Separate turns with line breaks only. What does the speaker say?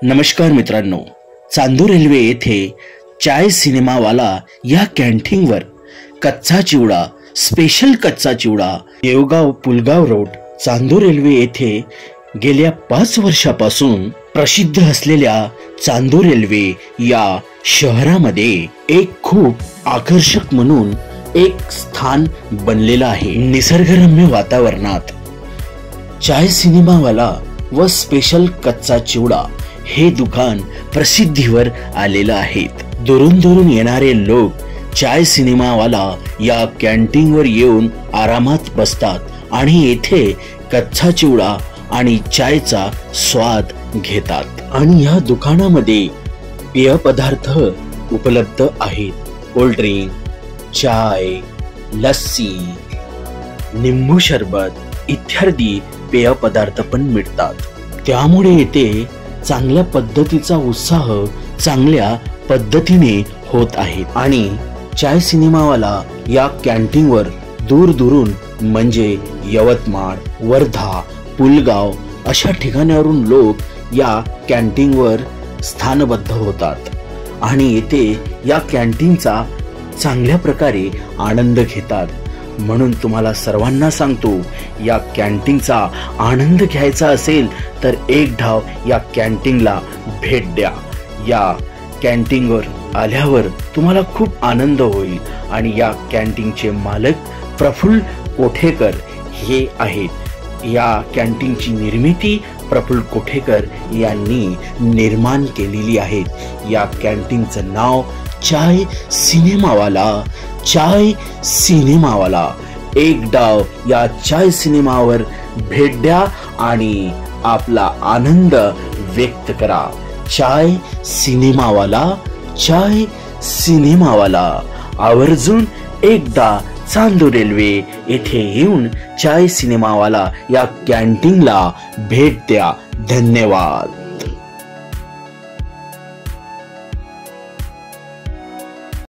नमस्कार मित्रांनो, चांदूर रेल्वे येथे चाय सिनेमावाला या कॅन्टीनवर कच्चा चिवडा, स्पेशल कच्चा चिवडा, देवगाव पुलगाव रोड, चांदूर रेल्वे येथे गेल्या 5 वर्षापासून प्रसिद्ध असलेल्या चांदूर रेल्वे या शहरामध्ये एक खूप आकर्षक म्हणून एक स्थान बनलेलं आहे। निसर्गरम्य वातावरणात चाय सिनेमावाला व स्पेशल कच्चा चिवडा हे दुकान प्रसिद्धीवर आलेलं आहे। दुरून दुरून येणारे लोक चाय सिनेमावाला या कॅन्टीनवर येऊन आरामात बसतात आणि येथे कच्चा चिवडा आणि चायचा स्वाद घेतात। आणि या दुकानामध्ये पेय पदार्थ उपलब्ध आहेत। कोल्ड ड्रिंक, चाय, लस्सी, निंबू सरबत इत्यादी पेय पदार्थ पण मिळतात। त्यामुळे येथे चांगल्या पद्धतीचा उत्साह चांगल्या पद्धतीने होत आहे। आणि चाय सिनेमावाला या कॅन्टीनवर दूर दूरून म्हणजे यवतमाळ, वर्धा, पुलगाव अशा ठिकाणावरून लोक या कॅन्टीनवर स्थानबद्ध होतात आणि येथे या कॅन्टीनचा चांगल्या प्रकारे आनंद घेतात। म्हणून तुम्हाला सर्वांना सांगतो, या कॅन्टीनचा आनंद घ्यायचा असेल तर एक धाव या कॅन्टीनला भेट द्या। या कॅन्टीनवर आल्यावर तुम्हाला खूप आनंद होईल। आणि या कॅन्टीनचे मालक प्रफुल्ल कोठेकर हे आहेत। या कॅन्टीनची निर्मिती प्रफुल्ल कोठेकर यांनी निर्माण केलेली आहे। या कॅन्टीनचं नाव चाय सिनेमावाला। चाय सिनेमावाला, एक डाव या चाय सिनेमावर भेट द्या आणि आपला आनंद व्यक्त करा। चाय सिनेमावाला, चाय सिनेमावाला। आवर्जून एकदा चांदूर रेल्वे येथे येऊन चाय सिनेमावाला या कॅन्टीनला भेट द्या। धन्यवाद।